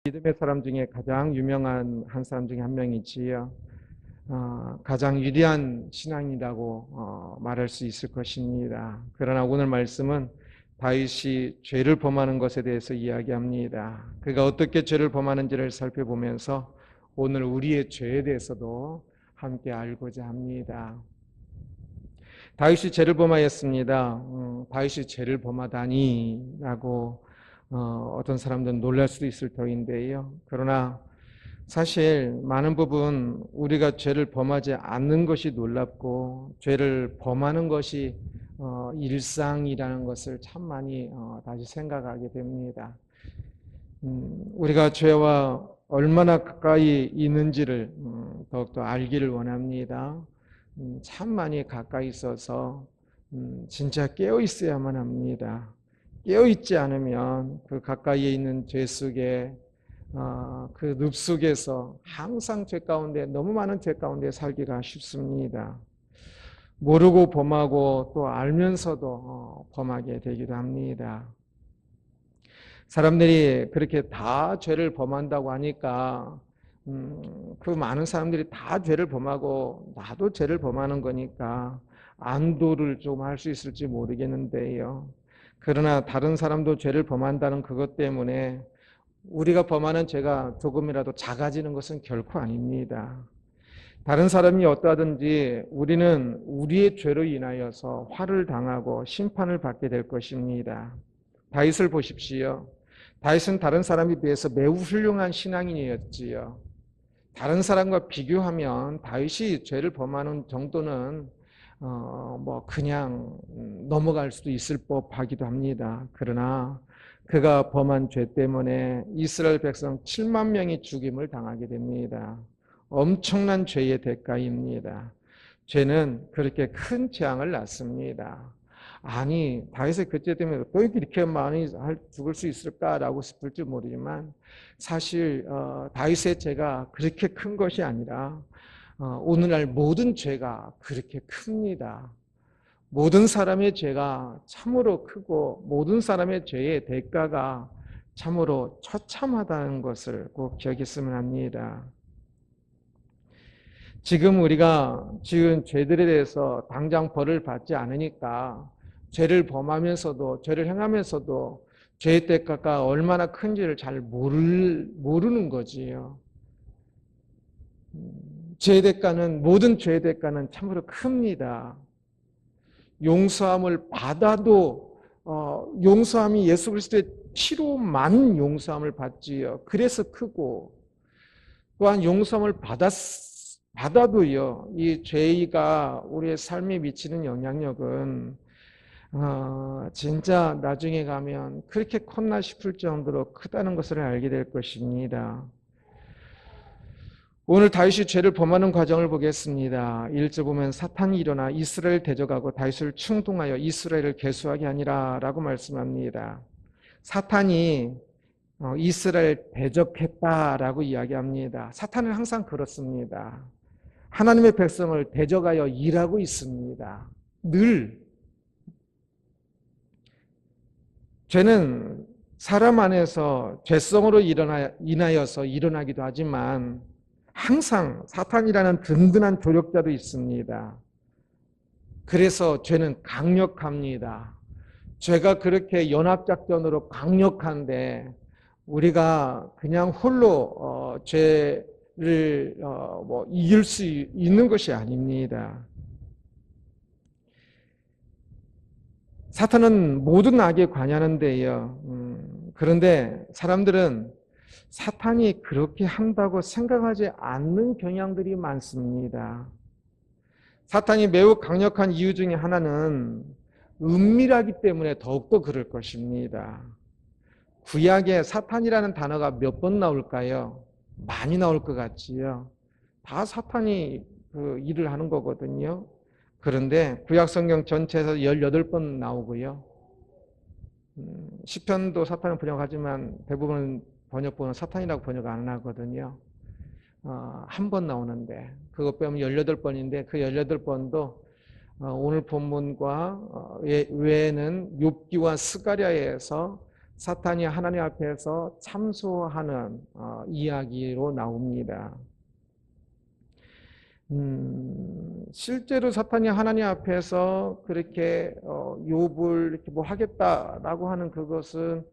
믿음의 사람 중에 가장 유명한 한 사람 중에 한 명이지요. 가장 위대한 신앙이라고 말할 수 있을 것입니다. 그러나 오늘 말씀은 다윗이 죄를 범하는 것에 대해서 이야기합니다. 그가 어떻게 죄를 범하는지를 살펴보면서 오늘 우리의 죄에 대해서도 함께 알고자 합니다. 다윗이 죄를 범하였습니다. 다윗이 죄를 범하다니라고 어떤 사람들은 놀랄 수도 있을 터인데요. 그러나 사실 많은 부분 우리가 죄를 범하지 않는 것이 놀랍고 죄를 범하는 것이 일상이라는 것을 참 많이 다시 생각하게 됩니다. 우리가 죄와 얼마나 가까이 있는지를 더욱더 알기를 원합니다. 참 많이 가까이 있어서 진짜 깨어 있어야만 합니다. 깨어 있지 않으면 그 가까이에 있는 죄 속에 그 늪 속에서 항상 죄 가운데, 너무 많은 죄 가운데 살기가 쉽습니다. 모르고 범하고 또 알면서도 범하게 되기도 합니다. 사람들이 그렇게 다 죄를 범한다고 하니까 그 많은 사람들이 다 죄를 범하고 나도 죄를 범하는 거니까 안도를 좀 할 수 있을지 모르겠는데요. 그러나 다른 사람도 죄를 범한다는 그것 때문에 우리가 범하는 죄가 조금이라도 작아지는 것은 결코 아닙니다. 다른 사람이 어떠하든지 우리는 우리의 죄로 인하여서 화를 당하고 심판을 받게 될 것입니다. 다윗을 보십시오. 다윗은 다른 사람에 비해서 매우 훌륭한 신앙인이었지요. 다른 사람과 비교하면 다윗이 죄를 범하는 정도는 그냥 넘어갈 수도 있을 법하기도 합니다. 그러나 그가 범한 죄 때문에 이스라엘 백성 7만 명이 죽임을 당하게 됩니다. 엄청난 죄의 대가입니다. 죄는 그렇게 큰 재앙을 낳습니다. 아니, 다윗의 그 죄 때문에 또 이렇게 많이 죽을 수 있을까라고 싶을지 모르지만 사실 다윗의 죄가 그렇게 큰 것이 아니라 오늘날 모든 죄가 그렇게 큽니다. 모든 사람의 죄가 참으로 크고 모든 사람의 죄의 대가가 참으로 처참하다는 것을 꼭 기억했으면 합니다. 지금 우리가 지은 죄들에 대해서 당장 벌을 받지 않으니까 죄를 범하면서도 죄를 행하면서도 죄의 대가가 얼마나 큰지를 잘 모르는 거지요. 죄의 대가는, 모든 죄의 대가는 참으로 큽니다. 용서함을 받아도 용서함이 예수 그리스도의 피로만 용서함을 받지요. 그래서 크고, 또한 용서함을 받아도요, 이 죄가 우리의 삶에 미치는 영향력은 진짜 나중에 가면 그렇게 컸나 싶을 정도로 크다는 것을 알게 될 것입니다. 오늘 다윗이 죄를 범하는 과정을 보겠습니다. 1절 보면 사탄이 일어나 이스라엘을 대적하고 다윗을 충동하여 이스라엘을 계수하게 하니라 라고 말씀합니다. 사탄이 이스라엘 대적했다라고 이야기합니다. 사탄은 항상 그렇습니다. 하나님의 백성을 대적하여 일하고 있습니다. 늘. 죄는 사람 안에서 죄성으로 인하여서 일어나기도 하지만 항상 사탄이라는 든든한 조력자도 있습니다. 그래서 죄는 강력합니다. 죄가 그렇게 연합작전으로 강력한데 우리가 그냥 홀로 죄를 이길 수 있는 것이 아닙니다. 사탄은 모든 악에 관여하는데요. 그런데 사람들은 사탄이 그렇게 한다고 생각하지 않는 경향들이 많습니다. 사탄이 매우 강력한 이유 중에 하나는 은밀하기 때문에 더욱더 그럴 것입니다. 구약에 사탄이라는 단어가 몇 번 나올까요? 많이 나올 것 같지요. 다 사탄이 그 일을 하는 거거든요. 그런데 구약 성경 전체에서 18번 나오고요. 시편도 사탄을 번역하지만 대부분 번역본은 사탄이라고 번역 안 하거든요. 한 번 나오는데 그것 빼면 18번인데 그 18번도 오늘 본문과 외에는 욥기와 스가랴에서 사탄이 하나님 앞에서 참소하는 이야기로 나옵니다. 실제로 사탄이 하나님 앞에서 그렇게 욥을 이렇게 뭐 하겠다라고 하는 그것은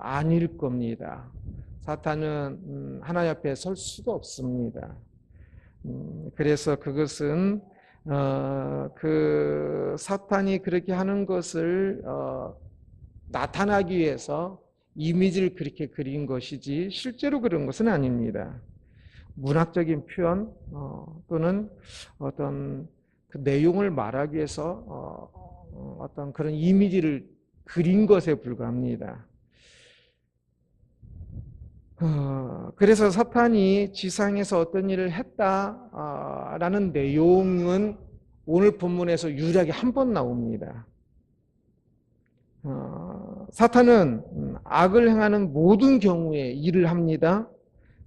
아닐 겁니다. 사탄은 하나님 앞에 설 수가 없습니다. 그래서 그것은 그 사탄이 그렇게 하는 것을 나타나기 위해서 이미지를 그렇게 그린 것이지 실제로 그런 것은 아닙니다. 문학적인 표현 또는 어떤 그 내용을 말하기 위해서 어떤 그런 이미지를 그린 것에 불과합니다. 그래서 사탄이 지상에서 어떤 일을 했다라는 내용은 오늘 본문에서 유일하게 한 번 나옵니다. 사탄은 악을 행하는 모든 경우에 일을 합니다.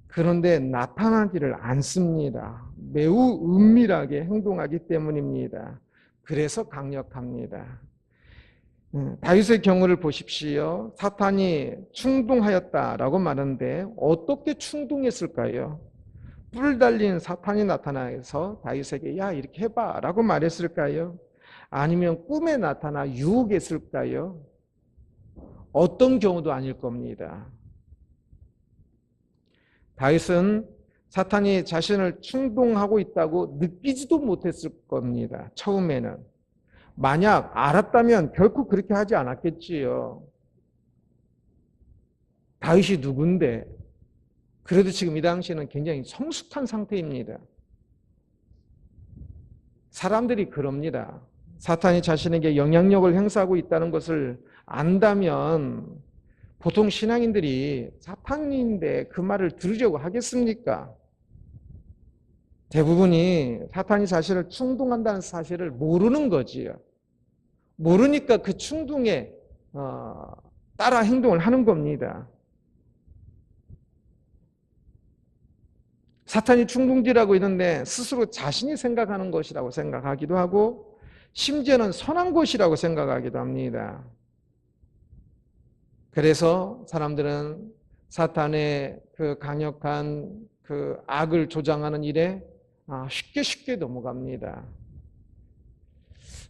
그런데 나타나지를 않습니다. 매우 은밀하게 행동하기 때문입니다. 그래서 강력합니다. 다윗의 경우를 보십시오. 사탄이 충동하였다라고 말하는데 어떻게 충동했을까요? 뿔 달린 사탄이 나타나서 다윗에게 야 이렇게 해봐 라고 말했을까요? 아니면 꿈에 나타나 유혹했을까요? 어떤 경우도 아닐 겁니다. 다윗은 사탄이 자신을 충동하고 있다고 느끼지도 못했을 겁니다. 처음에는. 만약 알았다면 결코 그렇게 하지 않았겠지요. 다윗이 누군데? 그래도 지금 이 당시에는 굉장히 성숙한 상태입니다. 사람들이 그럽니다. 사탄이 자신에게 영향력을 행사하고 있다는 것을 안다면 보통 신앙인들이 사탄인데 그 말을 들으려고 하겠습니까? 대부분이 사탄이 자신을 충동한다는 사실을 모르는 거지요. 모르니까 그 충동에 따라 행동을 하는 겁니다. 사탄이 충동질하고 있는데 스스로 자신이 생각하는 것이라고 생각하기도 하고 심지어는 선한 것이라고 생각하기도 합니다. 그래서 사람들은 사탄의 그 강력한 그 악을 조장하는 일에 쉽게 넘어갑니다.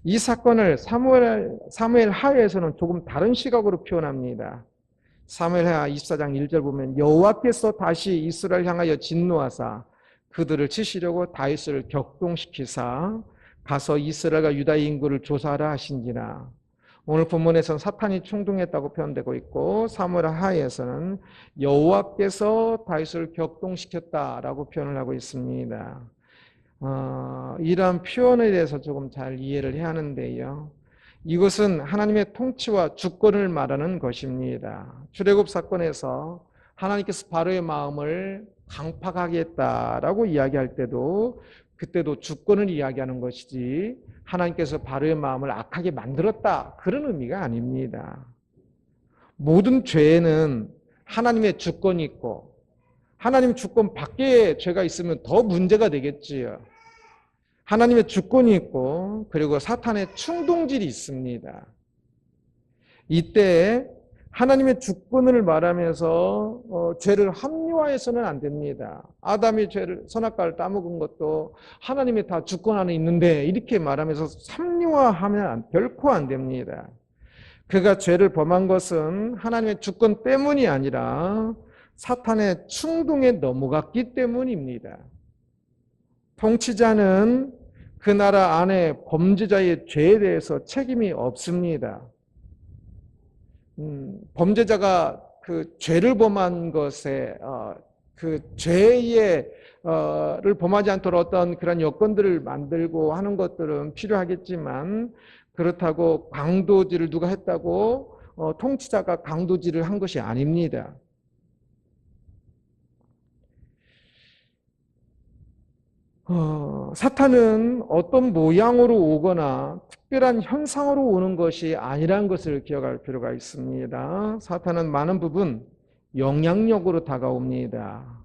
이 사건을 사무엘 하에서는 조금 다른 시각으로 표현합니다. 사무엘 하 24장 1절 보면 여호와께서 다시 이스라엘 향하여 진노하사 그들을 치시려고 다윗을 격동시키사 가서 이스라엘과 유다의 인구를 조사하라 하신지라. 오늘 본문에서는 사탄이 충동했다고 표현되고 있고 사무엘 하에서는 여호와께서 다윗을 격동시켰다라고 표현을 하고 있습니다. 이러한 표현에 대해서 조금 잘 이해를 해야 하는데요. 이것은 하나님의 통치와 주권을 말하는 것입니다. 출애굽 사건에서 하나님께서 바로의 마음을 강팍하겠다라고 이야기할 때도 그때도 주권을 이야기하는 것이지 하나님께서 바로의 마음을 악하게 만들었다 그런 의미가 아닙니다. 모든 죄에는 하나님의 주권이 있고 하나님 주권 밖에 죄가 있으면 더 문제가 되겠지요. 하나님의 주권이 있고 그리고 사탄의 충동질이 있습니다. 이때 하나님의 주권을 말하면서 죄를 합리화해서는 안 됩니다. 아담이 죄를 선악과를 따먹은 것도 하나님이 다 주권 안에 있는데 이렇게 말하면서 합리화하면 결코 안 됩니다. 그가 죄를 범한 것은 하나님의 주권 때문이 아니라 사탄의 충동에 넘어갔기 때문입니다. 통치자는 그 나라 안에 범죄자의 죄에 대해서 책임이 없습니다. 범죄자가 그 죄를 범한 것에 그 죄의 를 범하지 않도록 어떤 그런 여건들을 만들고 하는 것들은 필요하겠지만 그렇다고 강도질을 누가 했다고 통치자가 강도질을 한 것이 아닙니다. 사탄은 어떤 모양으로 오거나 특별한 현상으로 오는 것이 아니라는 것을 기억할 필요가 있습니다. 사탄은 많은 부분 영향력으로 다가옵니다.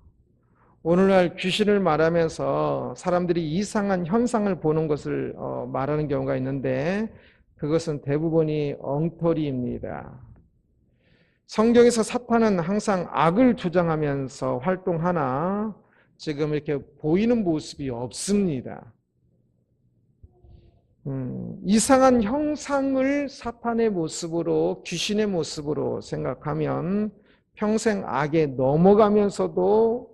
오늘날 귀신을 말하면서 사람들이 이상한 현상을 보는 것을 말하는 경우가 있는데 그것은 대부분이 엉터리입니다. 성경에서 사탄은 항상 악을 주장하면서 활동하나 지금 이렇게 보이는 모습이 없습니다. 이상한 형상을 사탄의 모습으로, 귀신의 모습으로 생각하면 평생 악에 넘어가면서도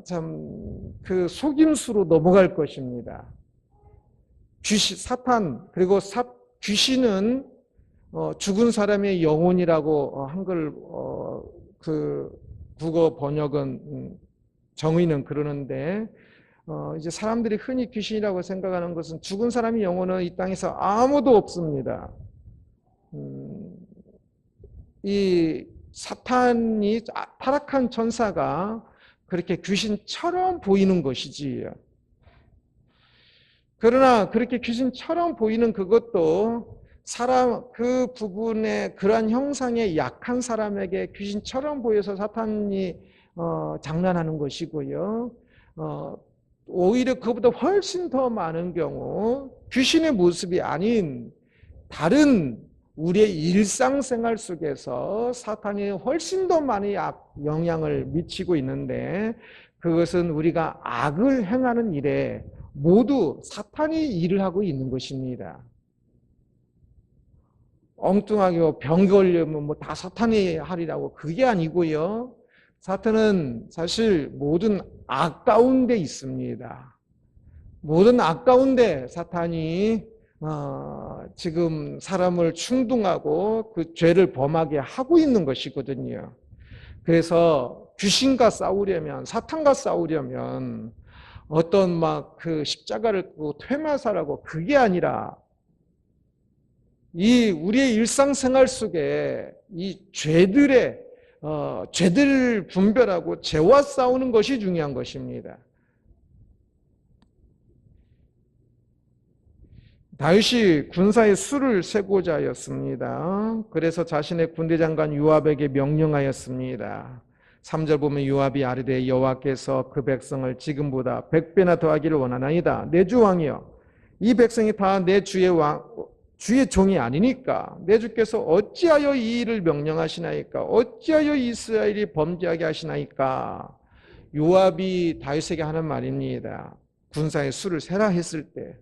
참 그 속임수로 넘어갈 것입니다. 사탄 그리고 귀신은 죽은 사람의 영혼이라고 한글 그 국어 번역은 정의는 그러는데 이제 사람들이 흔히 귀신이라고 생각하는 것은 죽은 사람의 영혼은 이 땅에서 아무도 없습니다. 이 사탄이 타락한 천사가 그렇게 귀신처럼 보이는 것이지. 그러나 그렇게 귀신처럼 보이는 그것도 그 부분의 그러한 형상의 약한 사람에게 귀신처럼 보여서 사탄이 장난하는 것이고요. 오히려 그보다 훨씬 더 많은 경우 귀신의 모습이 아닌 다른 우리의 일상생활 속에서 사탄이 훨씬 더 많이 영향을 미치고 있는데 그것은 우리가 악을 행하는 일에 모두 사탄이 일을 하고 있는 것입니다. 엉뚱하게 병 걸리면 뭐 다 사탄이 하리라고 그게 아니고요. 사탄은 사실 모든 악 가운데 있습니다. 모든 악 가운데 사탄이 지금 사람을 충동하고 그 죄를 범하게 하고 있는 것이거든요. 그래서 귀신과 싸우려면, 사탄과 싸우려면 어떤 막 그 십자가를 끄고 퇴마사라고 그게 아니라 이 우리의 일상생활 속에 이 죄들을 분별하고 죄와 싸우는 것이 중요한 것입니다. 다윗이 군사의 수를 세고자 하였습니다. 그래서 자신의 군대장관 요압에게 명령하였습니다. 3절 보면 요압이 아뢰되 여호와께서 그 백성을 지금보다 100배나 더하기를 원하나이다. 내 주 왕이여, 이 백성이 다 내 주의 종이 아니니까 내 주께서 어찌하여 이 일을 명령하시나이까? 어찌하여 이스라엘이 범죄하게 하시나이까? 요압이 다윗에게 하는 말입니다. 군사의 수를 세라 했을 때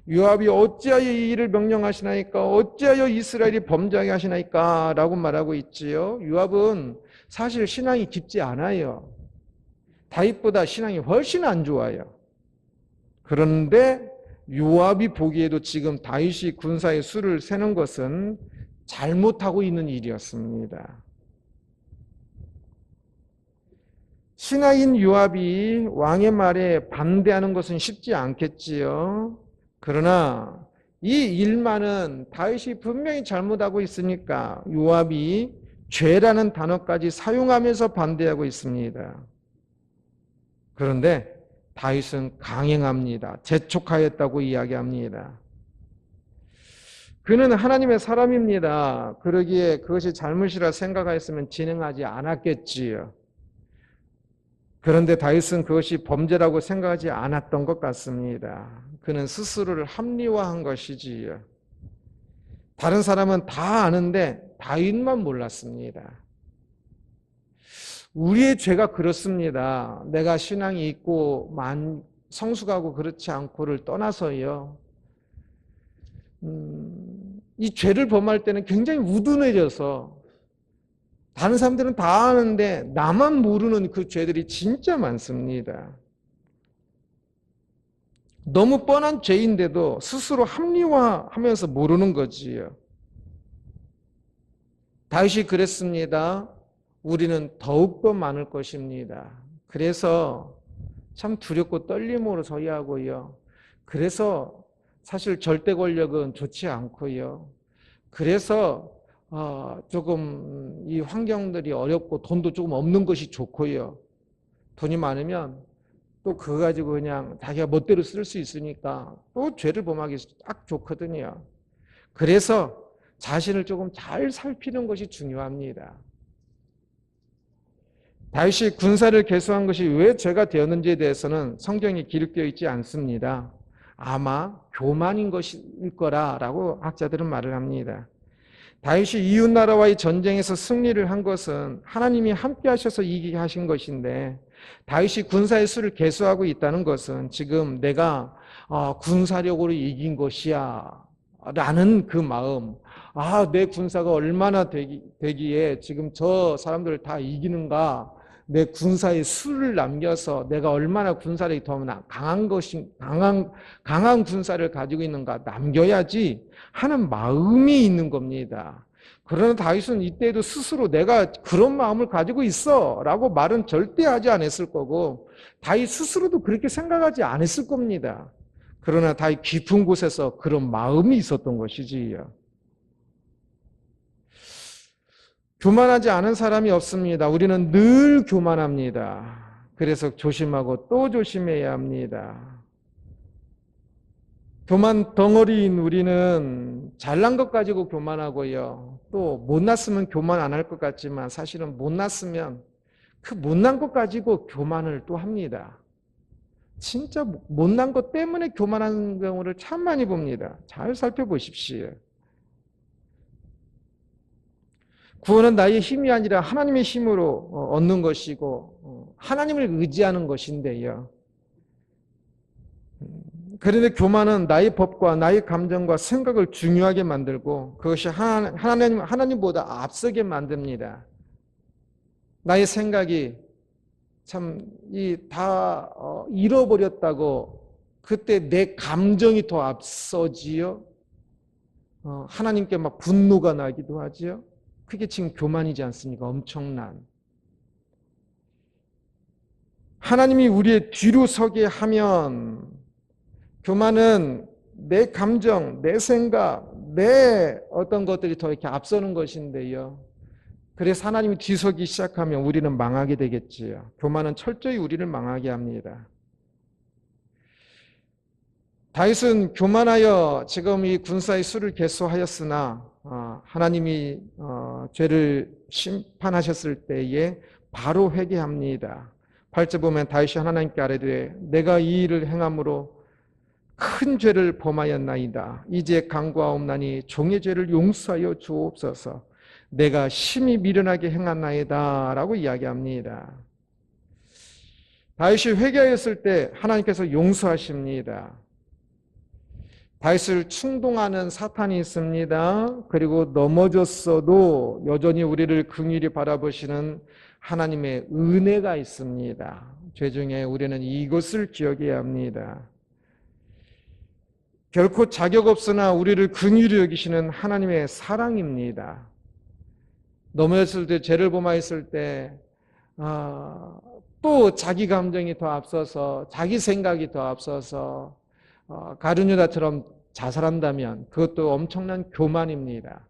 요압이 어찌하여 이 일을 명령하시나이까? 어찌하여 이스라엘이 범죄하게 하시나이까? 라고 말하고 있지요. 요압은 사실 신앙이 깊지 않아요. 다윗보다 신앙이 훨씬 안 좋아요. 그런데 요압이 보기에도 지금 다윗이 군사의 수를 세는 것은 잘못하고 있는 일이었습니다. 신하인 요압이 왕의 말에 반대하는 것은 쉽지 않겠지요. 그러나 이 일만은 다윗이 분명히 잘못하고 있으니까 요압이 죄라는 단어까지 사용하면서 반대하고 있습니다. 그런데 다윗은 강행합니다. 재촉하였다고 이야기합니다. 그는 하나님의 사람입니다. 그러기에 그것이 잘못이라 생각하였으면 진행하지 않았겠지요. 그런데 다윗은 그것이 범죄라고 생각하지 않았던 것 같습니다. 그는 스스로를 합리화한 것이지요. 다른 사람은 다 아는데 다윗만 몰랐습니다. 우리의 죄가 그렇습니다. 내가 신앙이 있고 성숙하고 그렇지 않고를 떠나서요. 이 죄를 범할 때는 굉장히 우둔해져서 다른 사람들은 다 아는데 나만 모르는 그 죄들이 진짜 많습니다. 너무 뻔한 죄인데도 스스로 합리화하면서 모르는 거지요. 다윗이 그랬습니다. 우리는 더욱더 많을 것입니다. 그래서 참 두렵고 떨림으로 서야하고요. 그래서 사실 절대 권력은 좋지 않고요. 그래서 조금 이 환경들이 어렵고 돈도 조금 없는 것이 좋고요. 돈이 많으면 또 그거 가지고 그냥 자기가 멋대로 쓸 수 있으니까 또 죄를 범하기 딱 좋거든요. 그래서 자신을 조금 잘 살피는 것이 중요합니다. 다윗이 군사를 개수한 것이 왜 죄가 되었는지에 대해서는 성경에 기록되어 있지 않습니다. 아마 교만인 것일 거라라고 학자들은 말을 합니다. 다윗이 이웃 나라와의 전쟁에서 승리를 한 것은 하나님이 함께 하셔서 이기게 하신 것인데, 다윗이 군사의 수를 계수하고 있다는 것은 지금 내가 군사력으로 이긴 것이야 라는 그 마음, 내 군사가 얼마나 되기에 지금 저 사람들을 다 이기는가, 내 군사의 수를 남겨서 내가 얼마나 군사력이 더 강한 군사를 가지고 있는가 남겨야지 하는 마음이 있는 겁니다. 그러나 다윗은 이때도 스스로 내가 그런 마음을 가지고 있어 라고 말은 절대 하지 않았을 거고, 다윗 스스로도 그렇게 생각하지 않았을 겁니다. 그러나 다윗 깊은 곳에서 그런 마음이 있었던 것이지요. 교만하지 않은 사람이 없습니다. 우리는 늘 교만합니다. 그래서 조심하고 또 조심해야 합니다. 교만 덩어리인 우리는 잘난 것 가지고 교만하고요, 또 못났으면 교만 안 할 것 같지만 사실은 못났으면 그 못난 것 가지고 교만을 또 합니다. 진짜 못난 것 때문에 교만하는 경우를 참 많이 봅니다. 잘 살펴보십시오. 구원은 나의 힘이 아니라 하나님의 힘으로 얻는 것이고 하나님을 의지하는 것인데요. 그런데 교만은 나의 법과 나의 감정과 생각을 중요하게 만들고 그것이 하나님보다 앞서게 만듭니다. 나의 생각이 참 다 잃어버렸다고 그때 내 감정이 더 앞서지요. 하나님께 막 분노가 나기도 하지요. 그게 지금 교만이지 않습니까? 엄청난. 하나님이 우리의 뒤로 서게 하면 교만은 내 감정, 내 생각, 내 어떤 것들이 더 이렇게 앞서는 것인데요. 그래서 하나님이 뒤서기 시작하면 우리는 망하게 되겠지요. 교만은 철저히 우리를 망하게 합니다. 다윗은 교만하여 지금 이 군사의 수를 계수하였으나 하나님이 죄를 심판하셨을 때에 바로 회개합니다. 8절 보면 다윗이 하나님께 아뢰되 내가 이 일을 행함으로 큰 죄를 범하였나이다. 이제 간구하옵나니 종의 죄를 용서하여 주옵소서. 내가 심히 미련하게 행하나이다 라고 이야기합니다. 다윗이 회개하였을 때 하나님께서 용서하십니다. 다윗을 충동하는 사탄이 있습니다. 그리고 넘어졌어도 여전히 우리를 긍휼히 바라보시는 하나님의 은혜가 있습니다. 죄 중에 우리는 이것을 기억해야 합니다. 결코 자격 없으나 우리를 긍휼히 여기시는 하나님의 사랑입니다. 넘어졌을 때, 죄를 범하였을 때, 또 자기 감정이 더 앞서서, 자기 생각이 더 앞서서, 가룟유다처럼 자살한다면 그것도 엄청난 교만입니다.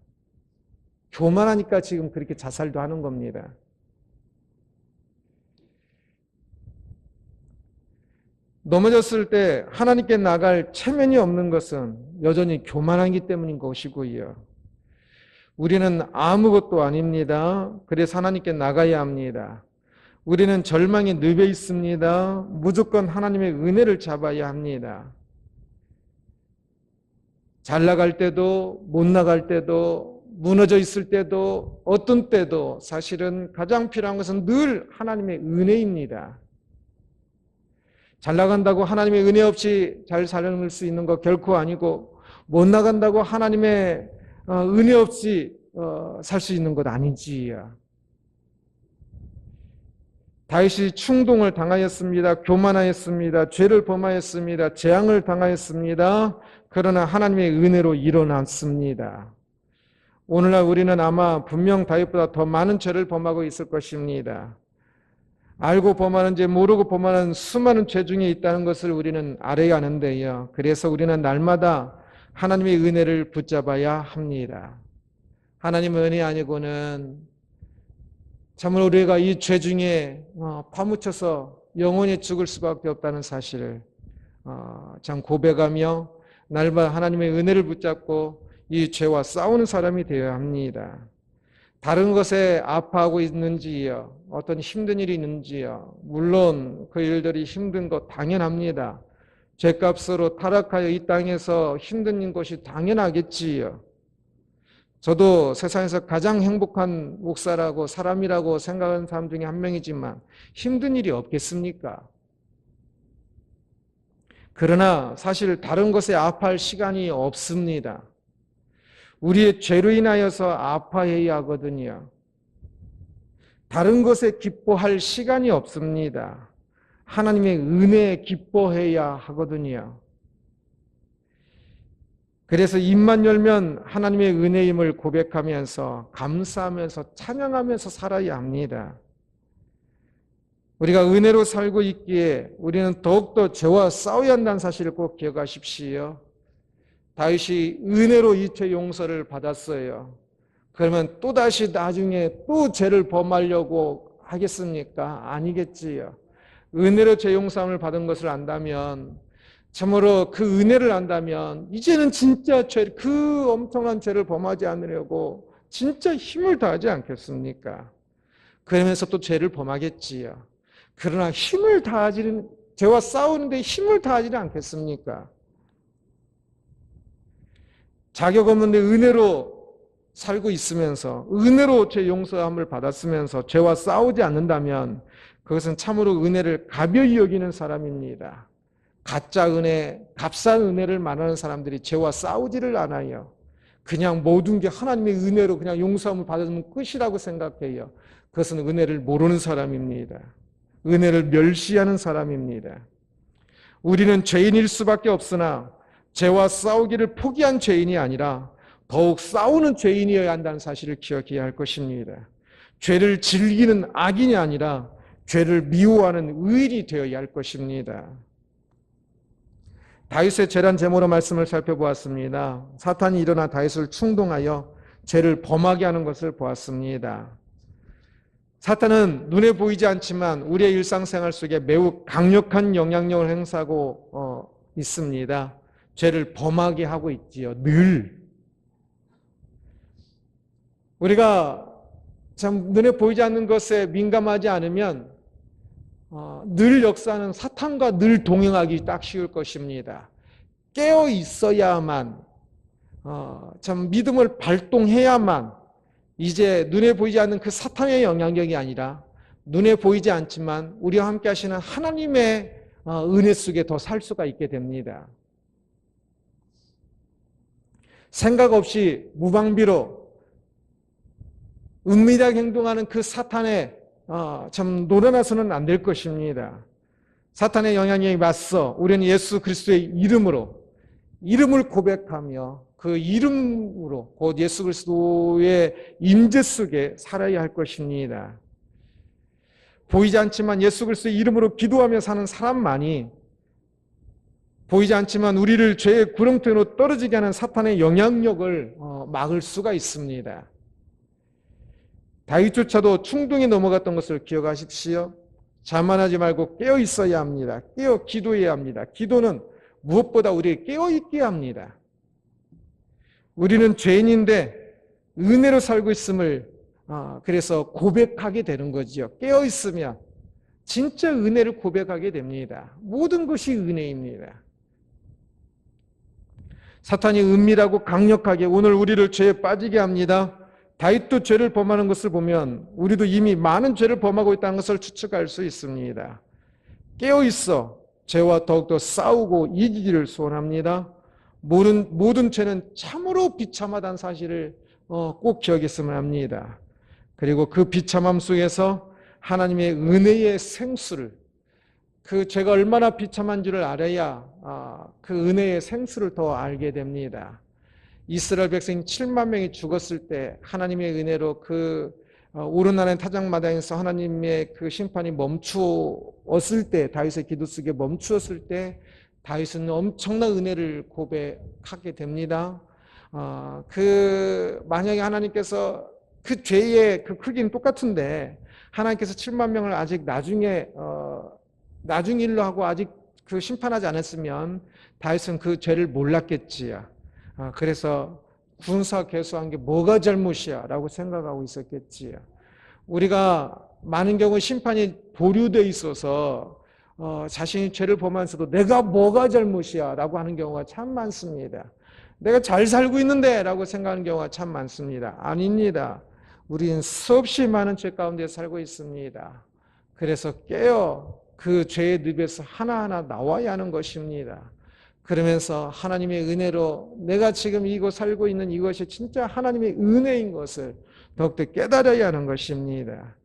교만하니까 지금 그렇게 자살도 하는 겁니다. 넘어졌을 때 하나님께 나갈 체면이 없는 것은 여전히 교만하기 때문인 것이고요. 우리는 아무것도 아닙니다. 그래서 하나님께 나가야 합니다. 우리는 절망의 늪에 있습니다. 무조건 하나님의 은혜를 잡아야 합니다. 잘 나갈 때도 못 나갈 때도 무너져 있을 때도 어떤 때도 사실은 가장 필요한 것은 늘 하나님의 은혜입니다. 잘 나간다고 하나님의 은혜 없이 잘 살아낼 수 있는 거 결코 아니고, 못 나간다고 하나님의 은혜 없이 살 수 있는 것 아니지요. 다윗이 충동을 당하였습니다. 교만하였습니다. 죄를 범하였습니다. 재앙을 당하였습니다. 그러나 하나님의 은혜로 일어났습니다. 오늘날 우리는 아마 분명 다윗보다 더 많은 죄를 범하고 있을 것입니다. 알고 범하는지 모르고 범하는 수많은 죄 중에 있다는 것을 우리는 알아야 하는데요. 그래서 우리는 날마다 하나님의 은혜를 붙잡아야 합니다. 하나님의 은혜 아니고는 참으로 우리가 이 죄 중에 파묻혀서 영원히 죽을 수밖에 없다는 사실을 참 고백하며 날마다 하나님의 은혜를 붙잡고 이 죄와 싸우는 사람이 되어야 합니다. 다른 것에 아파하고 있는지요, 어떤 힘든 일이 있는지요, 물론 그 일들이 힘든 것 당연합니다. 죄값으로 타락하여 이 땅에서 힘든 것이 당연하겠지요. 저도 세상에서 가장 행복한 목사라고 사람이라고 생각하는 사람 중에 한 명이지만 힘든 일이 없겠습니까? 그러나 사실 다른 것에 아파할 시간이 없습니다. 우리의 죄로 인하여서 아파해야 하거든요. 다른 것에 기뻐할 시간이 없습니다. 하나님의 은혜에 기뻐해야 하거든요. 그래서 입만 열면 하나님의 은혜임을 고백하면서 감사하면서 찬양하면서 살아야 합니다. 우리가 은혜로 살고 있기에 우리는 더욱더 죄와 싸워야 한다는 사실을 꼭 기억하십시오. 다윗이 은혜로 이 죄 용서를 받았어요. 그러면 또다시 나중에 또 죄를 범하려고 하겠습니까? 아니겠지요. 은혜로 죄 용서함을 받은 것을 안다면, 참으로 그 은혜를 안다면 이제는 진짜 그 엄청난 죄를 범하지 않으려고 진짜 힘을 다하지 않겠습니까? 그러면서 또 죄를 범하겠지요. 그러나 죄와 싸우는데 힘을 다하지는 않겠습니까? 자격 없는데 은혜로 살고 있으면서 은혜로 죄 용서함을 받았으면서 죄와 싸우지 않는다면 그것은 참으로 은혜를 가벼이 여기는 사람입니다. 가짜 은혜, 값싼 은혜를 말하는 사람들이 죄와 싸우지를 않아요. 그냥 모든 게 하나님의 은혜로 그냥 용서함을 받으면 끝이라고 생각해요. 그것은 은혜를 모르는 사람입니다. 은혜를 멸시하는 사람입니다. 우리는 죄인일 수밖에 없으나 죄와 싸우기를 포기한 죄인이 아니라 더욱 싸우는 죄인이어야 한다는 사실을 기억해야 할 것입니다. 죄를 즐기는 악인이 아니라 죄를 미워하는 의인이 되어야 할 것입니다. 다윗의 죄란 제목으로 말씀을 살펴보았습니다. 사탄이 일어나 다윗을 충동하여 죄를 범하게 하는 것을 보았습니다. 사탄은 눈에 보이지 않지만 우리의 일상생활 속에 매우 강력한 영향력을 행사하고 있습니다. 죄를 범하게 하고 있지요. 늘. 우리가 참 눈에 보이지 않는 것에 민감하지 않으면 늘 역사는 사탄과 늘 동행하기 딱 쉬울 것입니다. 깨어 있어야만 참 믿음을 발동해야만 이제 눈에 보이지 않는 그 사탄의 영향력이 아니라 눈에 보이지 않지만 우리와 함께 하시는 하나님의 은혜 속에 더 살 수가 있게 됩니다. 생각 없이 무방비로 은밀하게 행동하는 그 사탄에 참 놀아나서는 안 될 것입니다. 사탄의 영향력에 맞서 우리는 예수 그리스도의 이름을 고백하며 그 이름으로 곧 예수 그리스도의 임재 속에 살아야 할 것입니다. 보이지 않지만 예수 그리스도의 이름으로 기도하며 사는 사람만이 보이지 않지만 우리를 죄의 구렁텅이로 떨어지게 하는 사탄의 영향력을 막을 수가 있습니다. 다윗조차도 충동에 넘어갔던 것을 기억하십시오. 자만하지 말고 깨어 있어야 합니다. 깨어 기도해야 합니다. 기도는 무엇보다 우리에게 깨어 있게 합니다. 우리는 죄인인데 은혜로 살고 있음을 그래서 고백하게 되는 거죠. 깨어 있으면 진짜 은혜를 고백하게 됩니다. 모든 것이 은혜입니다. 사탄이 은밀하고 강력하게 오늘 우리를 죄에 빠지게 합니다. 다윗도 죄를 범하는 것을 보면 우리도 이미 많은 죄를 범하고 있다는 것을 추측할 수 있습니다. 깨어있어 죄와 더욱더 싸우고 이기기를 소원합니다. 모든 죄는 참으로 비참하다는 사실을 꼭 기억했으면 합니다. 그리고 그 비참함 속에서 하나님의 은혜의 생수를 그 죄가 얼마나 비참한 줄을 알아야 그 은혜의 생수를 더 알게 됩니다. 이스라엘 백성 7만 명이 죽었을 때 하나님의 은혜로 그 오르나는 타작마당에서 하나님의 그 심판이 멈추었을 때 다윗의 기도 속에 멈추었을 때 다윗은 엄청난 은혜를 고백하게 됩니다. 만약에 하나님께서 그 죄의 그 크기는 똑같은데 하나님께서 7만 명을 아직 나중 일로 하고 아직 그 심판하지 않았으면 다윗은 그 죄를 몰랐겠지요. 그래서 군사 개수한 게 뭐가 잘못이야 라고 생각하고 있었겠지요. 우리가 많은 경우 심판이 보류되어 있어서 자신이 죄를 범하면서도 내가 뭐가 잘못이야 라고 하는 경우가 참 많습니다. 내가 잘 살고 있는데 라고 생각하는 경우가 참 많습니다. 아닙니다. 우리는 수없이 많은 죄 가운데 살고 있습니다. 그래서 깨어 그 죄의 늪에서 하나하나 나와야 하는 것입니다. 그러면서 하나님의 은혜로 내가 지금 이곳 살고 있는 이것이 진짜 하나님의 은혜인 것을 더욱더 깨달아야 하는 것입니다.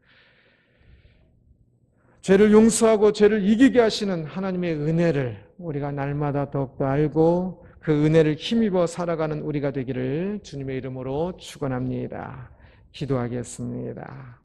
죄를 용서하고 죄를 이기게 하시는 하나님의 은혜를 우리가 날마다 더욱더 알고 그 은혜를 힘입어 살아가는 우리가 되기를 주님의 이름으로 축원합니다. 기도하겠습니다.